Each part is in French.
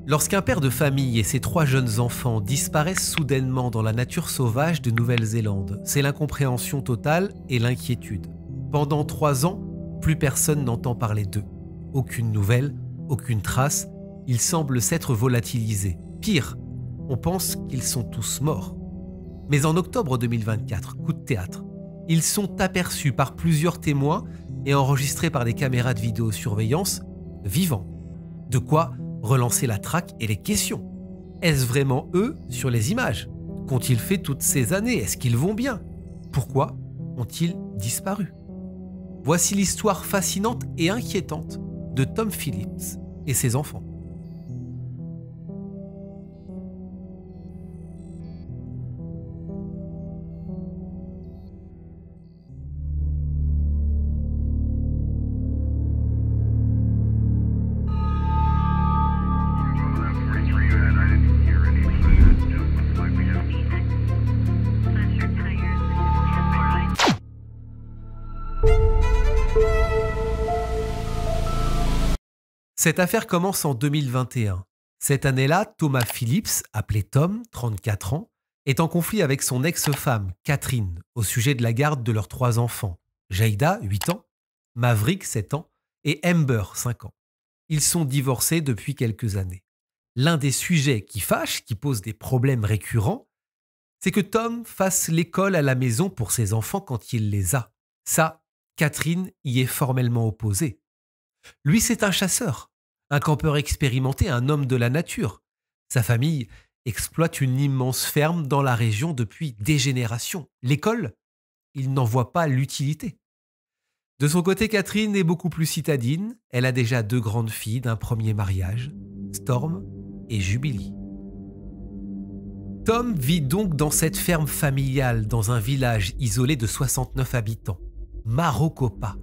Lorsqu'un père de famille et ses 3 jeunes enfants disparaissent soudainement dans la nature sauvage de Nouvelle-Zélande, c'est l'incompréhension totale et l'inquiétude. Pendant 3 ans, plus personne n'entend parler d'eux. Aucune nouvelle, aucune trace, ils semblent s'être volatilisés. Pire, on pense qu'ils sont tous morts. Mais en octobre 2024, coup de théâtre, ils sont aperçus par plusieurs témoins et enregistrés par des caméras de vidéosurveillance vivants. De quoi relancer la traque et les questions. Est-ce vraiment eux sur les images? Qu'ont-ils fait toutes ces années? Est-ce qu'ils vont bien? Pourquoi ont-ils disparu? Voici l'histoire fascinante et inquiétante de Tom Phillips et ses enfants. Cette affaire commence en 2021. Cette année-là, Thomas Phillips, appelé Tom, 34 ans, est en conflit avec son ex-femme, Catherine, au sujet de la garde de leurs 3 enfants, Jada, 8 ans, Maverick, 7 ans, et Amber, 5 ans. Ils sont divorcés depuis quelques années. L'un des sujets qui fâche, qui pose des problèmes récurrents, c'est que Tom fasse l'école à la maison pour ses enfants quand il les a. Ça, Catherine y est formellement opposée. Lui, c'est un chasseur, un campeur expérimenté, un homme de la nature. Sa famille exploite une immense ferme dans la région depuis des générations. L'école, il n'en voit pas l'utilité. De son côté, Catherine est beaucoup plus citadine. Elle a déjà 2 grandes filles d'un premier mariage, Storm et Jubilee. Tom vit donc dans cette ferme familiale dans un village isolé de 69 habitants, Marokopa,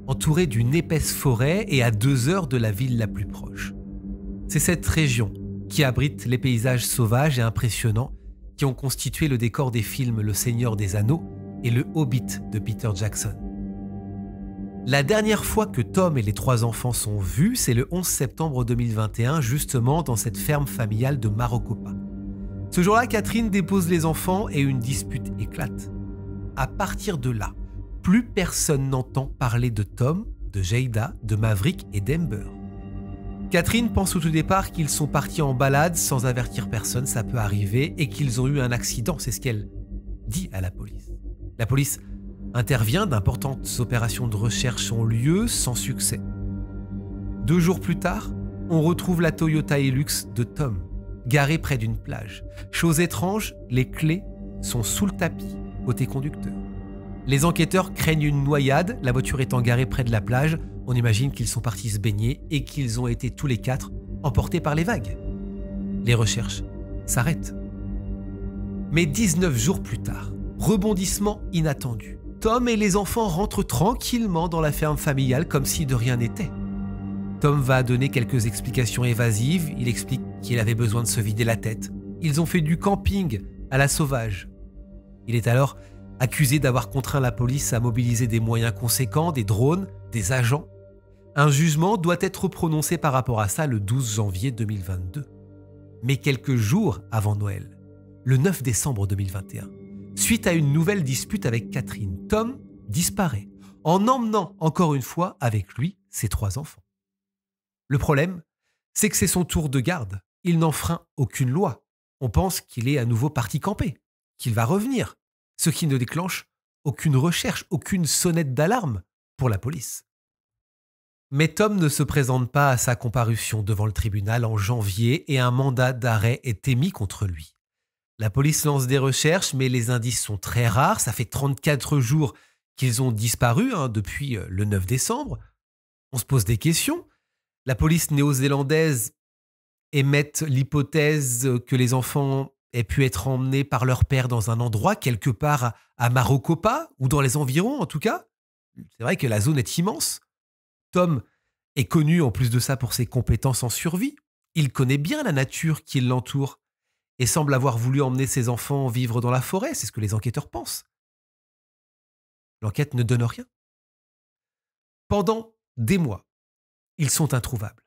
entouré d'une épaisse forêt et à 2 heures de la ville la plus proche. C'est cette région qui abrite les paysages sauvages et impressionnants qui ont constitué le décor des films Le Seigneur des Anneaux et Le Hobbit de Peter Jackson. La dernière fois que Tom et les 3 enfants sont vus, c'est le 11 septembre 2021, justement dans cette ferme familiale de Marokopa. Ce jour-là, Catherine dépose les enfants et une dispute éclate. À partir de là, plus personne n'entend parler de Tom, de Jada, de Maverick et d'Amber. Catherine pense au tout départ qu'ils sont partis en balade sans avertir personne, ça peut arriver, et qu'ils ont eu un accident, c'est ce qu'elle dit à la police. La police intervient, d'importantes opérations de recherche ont lieu sans succès. 2 jours plus tard, on retrouve la Toyota Hilux de Tom, garée près d'une plage. Chose étrange, les clés sont sous le tapis, côté conducteur. Les enquêteurs craignent une noyade, la voiture étant garée près de la plage. On imagine qu'ils sont partis se baigner et qu'ils ont été tous les 4 emportés par les vagues. Les recherches s'arrêtent. Mais 19 jours plus tard, rebondissement inattendu. Tom et les enfants rentrent tranquillement dans la ferme familiale comme si de rien n'était. Tom va donner quelques explications évasives. Il explique qu'il avait besoin de se vider la tête. Ils ont fait du camping à la sauvage. Il est alors accusé d'avoir contraint la police à mobiliser des moyens conséquents, des drones, des agents. Un jugement doit être prononcé par rapport à ça le 12 janvier 2022. Mais quelques jours avant Noël, le 9 décembre 2021, suite à une nouvelle dispute avec Catherine, Tom disparaît, en emmenant encore une fois avec lui ses 3 enfants. Le problème, c'est que c'est son tour de garde. Il n'enfreint aucune loi. On pense qu'il est à nouveau parti camper, qu'il va revenir, ce qui ne déclenche aucune recherche, aucune sonnette d'alarme pour la police. Mais Tom ne se présente pas à sa comparution devant le tribunal en janvier et un mandat d'arrêt est émis contre lui. La police lance des recherches, mais les indices sont très rares. Ça fait 34 jours qu'ils ont disparu depuis le 9 décembre. On se pose des questions. La police néo-zélandaise émet l'hypothèse que les enfants aient pu être emmenés par leur père dans un endroit, quelque part à Marokopa, ou dans les environs en tout cas. C'est vrai que la zone est immense. Tom est connu en plus de ça pour ses compétences en survie. Il connaît bien la nature qui l'entoure et semble avoir voulu emmener ses enfants vivre dans la forêt, c'est ce que les enquêteurs pensent. L'enquête ne donne rien. Pendant des mois, Ils sont introuvables.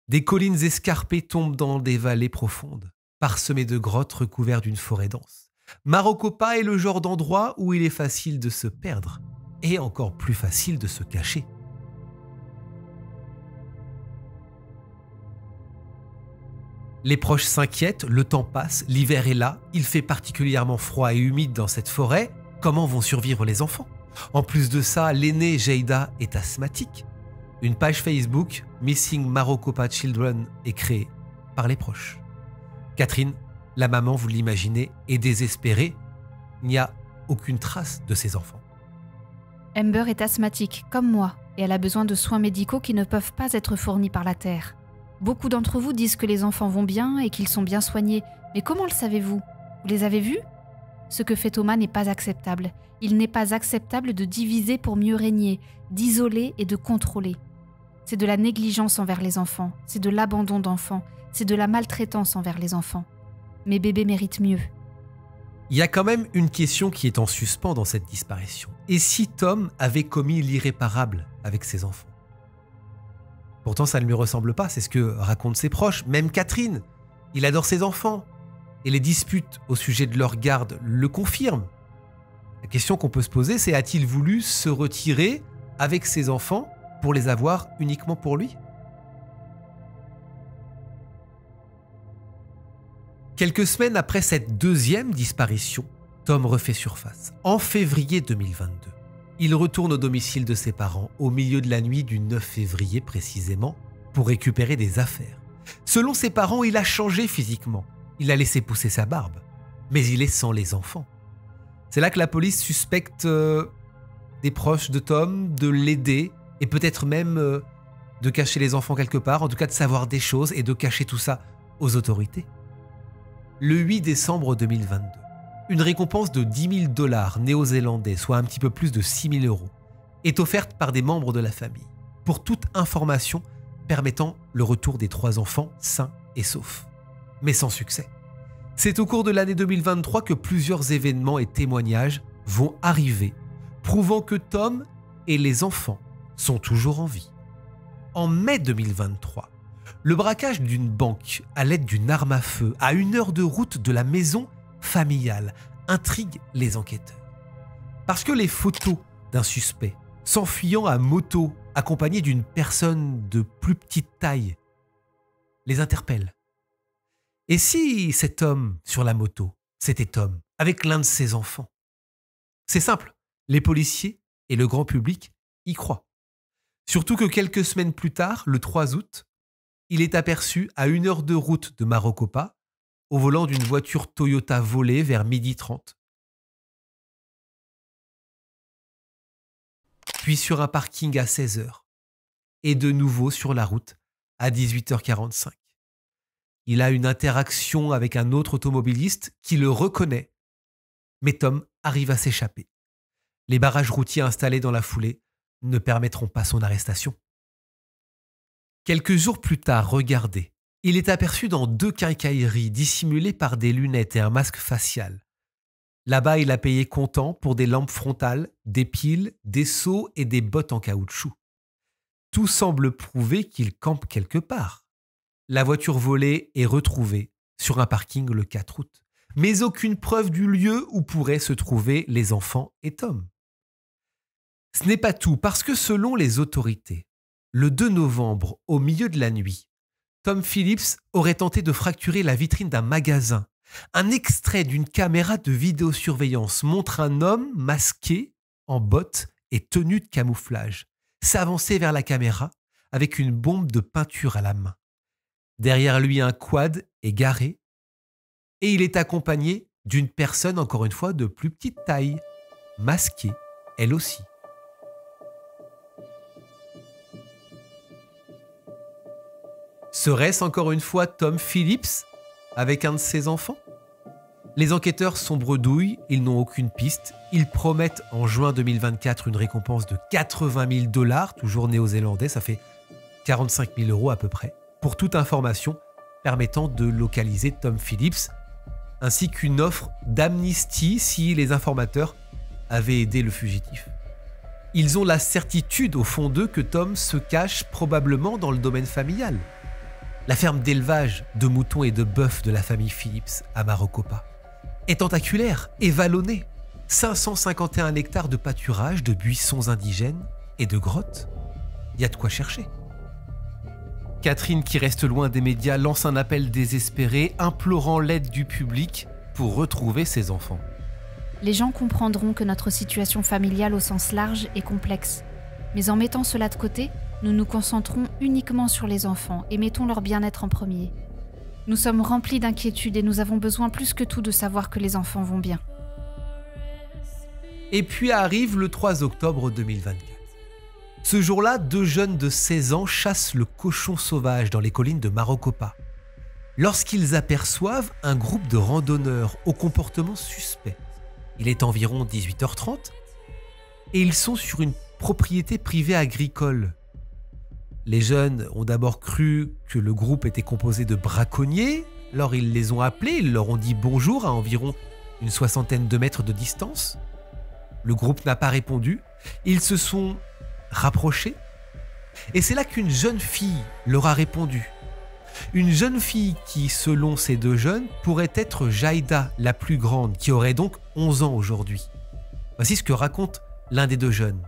Des collines escarpées tombent dans des vallées profondes, parsemées de grottes recouvertes d'une forêt dense. Marokopa est le genre d'endroit où il est facile de se perdre et encore plus facile de se cacher. Les proches s'inquiètent, le temps passe, l'hiver est là, il fait particulièrement froid et humide dans cette forêt. Comment vont survivre les enfants? En plus de ça, l'aîné Jayda est asthmatique. Une page Facebook, Missing Marokopa Children, est créée par les proches. Catherine, la maman, vous l'imaginez, est désespérée. Il n'y a aucune trace de ses enfants. Amber est asthmatique, comme moi, et elle a besoin de soins médicaux qui ne peuvent pas être fournis par la Terre. Beaucoup d'entre vous disent que les enfants vont bien et qu'ils sont bien soignés. Mais comment le savez-vous? Vous les avez vus? Ce que fait Thomas n'est pas acceptable. Il n'est pas acceptable de diviser pour mieux régner, d'isoler et de contrôler. C'est de la négligence envers les enfants, c'est de l'abandon d'enfants, c'est de la maltraitance envers les enfants. Mes bébés méritent mieux. Il y a quand même une question qui est en suspens dans cette disparition. Et si Tom avait commis l'irréparable avec ses enfants? Pourtant, ça ne lui ressemble pas, c'est ce que racontent ses proches. Même Catherine, il adore ses enfants. Et les disputes au sujet de leur garde le confirment. La question qu'on peut se poser, c'est a-t-il voulu se retirer avec ses enfants pour les avoir uniquement pour lui? Quelques semaines après cette deuxième disparition, Tom refait surface. En février 2022, il retourne au domicile de ses parents au milieu de la nuit du 9 février précisément pour récupérer des affaires. Selon ses parents, il a changé physiquement. Il a laissé pousser sa barbe, mais il est sans les enfants. C'est là que la police suspecte des proches de Tom de l'aider et peut-être même de cacher les enfants quelque part, en tout cas de savoir des choses et de cacher tout ça aux autorités. Le 8 décembre 2022, une récompense de 10 000 $ néo-zélandais, soit un petit peu plus de 6 000 €, est offerte par des membres de la famille pour toute information permettant le retour des 3 enfants sains et saufs. Mais sans succès. C'est au cours de l'année 2023 que plusieurs événements et témoignages vont arriver, prouvant que Tom et les enfants sont toujours en vie. En mai 2023, le braquage d'une banque à l'aide d'une arme à feu à 1 heure de route de la maison familiale intrigue les enquêteurs. Parce que les photos d'un suspect s'enfuyant à moto accompagné d'une personne de plus petite taille les interpellent. Et si cet homme sur la moto, c'était Tom, avec l'un de ses enfants? C'est simple, les policiers et le grand public y croient. Surtout que quelques semaines plus tard, le 3 août, il est aperçu à 1 heure de route de Marokopa, au volant d'une voiture Toyota volée vers 12h30. Puis sur un parking à 16h. Et de nouveau sur la route à 18h45. Il a une interaction avec un autre automobiliste qui le reconnaît. Mais Tom arrive à s'échapper. Les barrages routiers installés dans la foulée ne permettront pas son arrestation. Quelques jours plus tard, regardez, il est aperçu dans 2 quincailleries dissimulées par des lunettes et un masque facial. Là-bas, il a payé comptant pour des lampes frontales, des piles, des seaux et des bottes en caoutchouc. Tout semble prouver qu'il campe quelque part. La voiture volée est retrouvée sur un parking le 4 août, mais aucune preuve du lieu où pourraient se trouver les enfants et Tom. Ce n'est pas tout, parce que selon les autorités, le 2 novembre, au milieu de la nuit, Tom Phillips aurait tenté de fracturer la vitrine d'un magasin. Un extrait d'une caméra de vidéosurveillance montre un homme masqué, en bottes et tenue de camouflage, s'avancer vers la caméra avec une bombe de peinture à la main. Derrière lui, un quad est garé et il est accompagné d'une personne, encore une fois, de plus petite taille, masquée, elle aussi. Serait-ce encore une fois Tom Phillips avec un de ses enfants? Les enquêteurs sont bredouilles, ils n'ont aucune piste. Ils promettent en juin 2024 une récompense de 80 000 $, toujours néo-zélandais, ça fait 45 000 € à peu près, pour toute information permettant de localiser Tom Phillips, ainsi qu'une offre d'amnistie si les informateurs avaient aidé le fugitif. Ils ont la certitude au fond d'eux que Tom se cache probablement dans le domaine familial. La ferme d'élevage de moutons et de bœufs de la famille Phillips à Marocopa est tentaculaire et vallonnée. 551 hectares de pâturage, de buissons indigènes et de grottes. Il y a de quoi chercher. Catherine, qui reste loin des médias, lance un appel désespéré, implorant l'aide du public pour retrouver ses enfants. Les gens comprendront que notre situation familiale au sens large est complexe. Mais en mettant cela de côté, nous nous concentrons uniquement sur les enfants et mettons leur bien-être en premier. Nous sommes remplis d'inquiétude et nous avons besoin plus que tout de savoir que les enfants vont bien. Et puis arrive le 3 octobre 2024. Ce jour-là, 2 jeunes de 16 ans chassent le cochon sauvage dans les collines de Marocopa. Lorsqu'ils aperçoivent un groupe de randonneurs au comportement suspect. Il est environ 18h30 et ils sont sur une propriété privée agricole. Les jeunes ont d'abord cru que le groupe était composé de braconniers, alors ils les ont appelés, ils leur ont dit bonjour à environ une 60aine de mètres de distance. Le groupe n'a pas répondu, ils se sont rapprochés et c'est là qu'une jeune fille leur a répondu. Une jeune fille qui, selon ces 2 jeunes, pourrait être Jaïda, la plus grande, qui aurait donc 11 ans aujourd'hui. Voici ce que raconte l'un des 2 jeunes.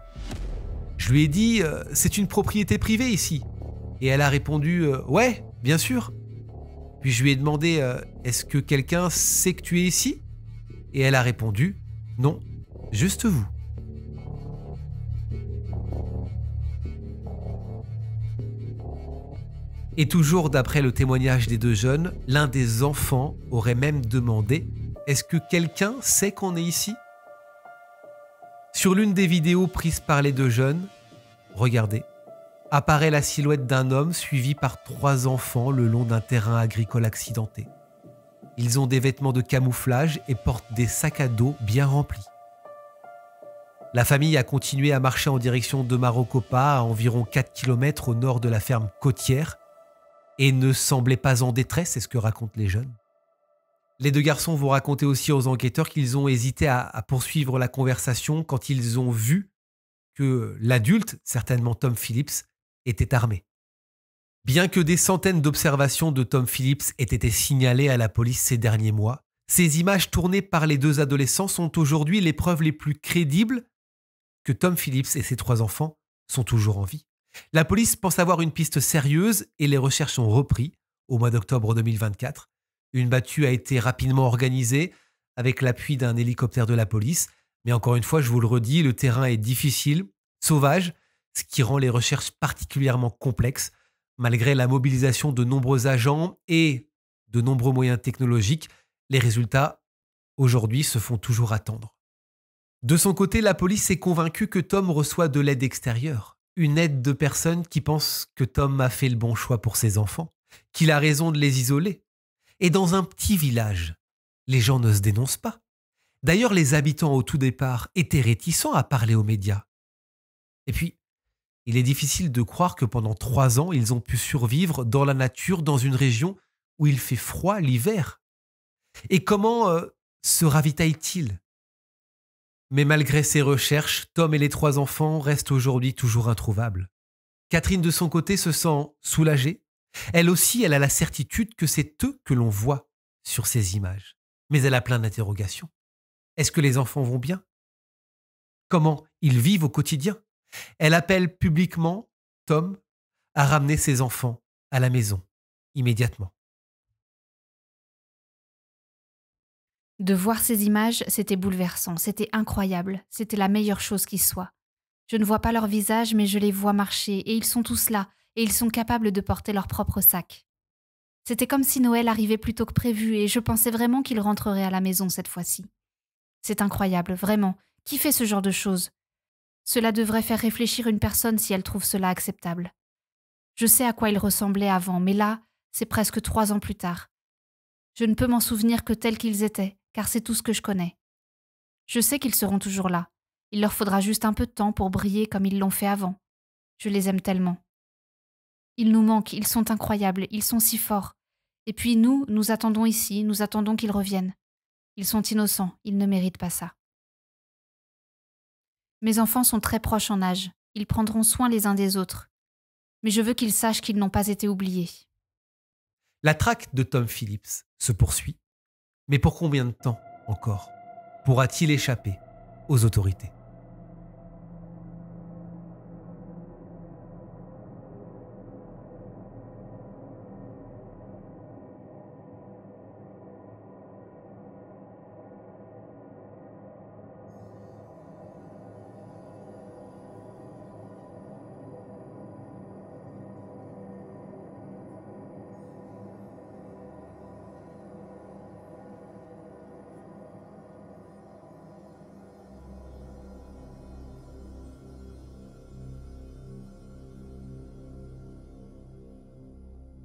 Je lui ai dit « c'est une propriété privée ici ». Et elle a répondu « ouais, bien sûr ». Puis je lui ai demandé « est-ce que quelqu'un sait que tu es ici ?» Et elle a répondu « non, juste vous ». Et toujours d'après le témoignage des 2 jeunes, l'un des enfants aurait même demandé « est-ce que quelqu'un sait qu'on est ici ?» Sur l'une des vidéos prises par les 2 jeunes, regardez, apparaît la silhouette d'un homme suivi par 3 enfants le long d'un terrain agricole accidenté. Ils ont des vêtements de camouflage et portent des sacs à dos bien remplis. La famille a continué à marcher en direction de Marocopa, à environ 4 km au nord de la ferme côtière, et ne semblait pas en détresse, c'est ce que racontent les jeunes. Les 2 garçons vont raconter aussi aux enquêteurs qu'ils ont hésité à poursuivre la conversation quand ils ont vu que l'adulte, certainement Tom Phillips, était armé. Bien que des centaines d'observations de Tom Phillips aient été signalées à la police ces derniers mois, ces images tournées par les 2 adolescents sont aujourd'hui les preuves les plus crédibles que Tom Phillips et ses 3 enfants sont toujours en vie. La police pense avoir une piste sérieuse et les recherches ont repris au mois d'octobre 2024. Une battue a été rapidement organisée avec l'appui d'un hélicoptère de la police. Mais encore une fois, je vous le redis, le terrain est difficile, sauvage, ce qui rend les recherches particulièrement complexes. Malgré la mobilisation de nombreux agents et de nombreux moyens technologiques, les résultats, aujourd'hui, se font toujours attendre. De son côté, la police est convaincue que Tom reçoit de l'aide extérieure. Une aide de personnes qui pensent que Tom a fait le bon choix pour ses enfants, qu'il a raison de les isoler. Et dans un petit village, les gens ne se dénoncent pas. D'ailleurs, les habitants au tout départ étaient réticents à parler aux médias. Et puis, il est difficile de croire que pendant 3 ans, ils ont pu survivre dans la nature, dans une région où il fait froid l'hiver. Et comment se ravitaillent-ils ? Mais malgré ces recherches, Tom et les 3 enfants restent aujourd'hui toujours introuvables. Catherine, de son côté, se sent soulagée. Elle aussi, elle a la certitude que c'est eux que l'on voit sur ces images. Mais elle a plein d'interrogations. Est-ce que les enfants vont bien ? Comment ils vivent au quotidien ? Elle appelle publiquement Tom à ramener ses enfants à la maison, immédiatement. De voir ces images, c'était bouleversant, c'était incroyable, c'était la meilleure chose qui soit. Je ne vois pas leur visage, mais je les vois marcher, et ils sont tous là, et ils sont capables de porter leur propre sac. C'était comme si Noël arrivait plus tôt que prévu, et je pensais vraiment qu'ils rentreraient à la maison cette fois-ci. C'est incroyable, vraiment. Qui fait ce genre de choses ? Cela devrait faire réfléchir une personne si elle trouve cela acceptable. Je sais à quoi ils ressemblaient avant, mais là, c'est presque 3 ans plus tard. Je ne peux m'en souvenir que tels qu'ils étaient, car c'est tout ce que je connais. Je sais qu'ils seront toujours là. Il leur faudra juste un peu de temps pour briller comme ils l'ont fait avant. Je les aime tellement. Ils nous manquent, ils sont incroyables, ils sont si forts. Et puis nous attendons ici, nous attendons qu'ils reviennent. Ils sont innocents, ils ne méritent pas ça. Mes enfants sont très proches en âge. Ils prendront soin les uns des autres. Mais je veux qu'ils sachent qu'ils n'ont pas été oubliés. La traque de Tom Phillips se poursuit. Mais pour combien de temps encore pourra-t-il échapper aux autorités ?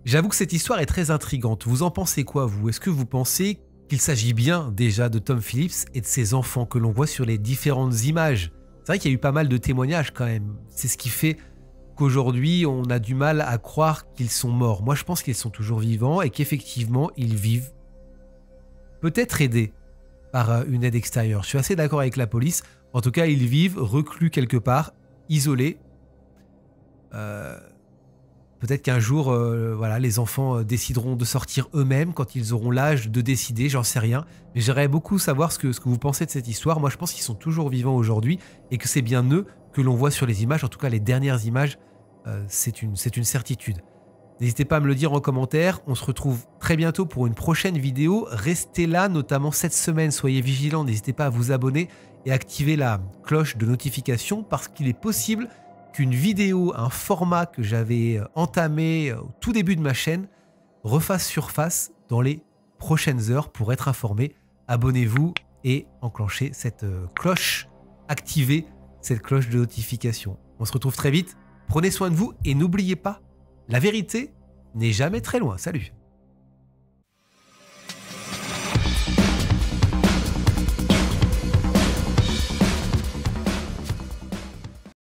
J'avoue que cette histoire est très intrigante. Vous en pensez quoi, vous ? Est-ce que vous pensez qu'il s'agit bien déjà de Tom Phillips et de ses enfants que l'on voit sur les différentes images ? C'est vrai qu'il y a eu pas mal de témoignages quand même. C'est ce qui fait qu'aujourd'hui, on a du mal à croire qu'ils sont morts. Moi, je pense qu'ils sont toujours vivants et qu'effectivement, ils vivent. Peut-être aidés par une aide extérieure. Je suis assez d'accord avec la police. En tout cas, ils vivent reclus quelque part, isolés. Peut-être qu'un jour, voilà, les enfants décideront de sortir eux-mêmes quand ils auront l'âge de décider, j'en sais rien. Mais j'aimerais beaucoup savoir ce que vous pensez de cette histoire. Moi, je pense qu'ils sont toujours vivants aujourd'hui et que c'est bien eux que l'on voit sur les images. En tout cas, les dernières images, c'est une certitude. N'hésitez pas à me le dire en commentaire. On se retrouve très bientôt pour une prochaine vidéo. Restez là, notamment cette semaine. Soyez vigilants. N'hésitez pas à vous abonner et activer la cloche de notification parce qu'il est possible qu'une vidéo, un format que j'avais entamé au tout début de ma chaîne, refasse surface dans les prochaines heures. Pour être informé, abonnez-vous et enclenchez cette cloche, activez cette cloche de notification. On se retrouve très vite, prenez soin de vous et n'oubliez pas, la vérité n'est jamais très loin. Salut!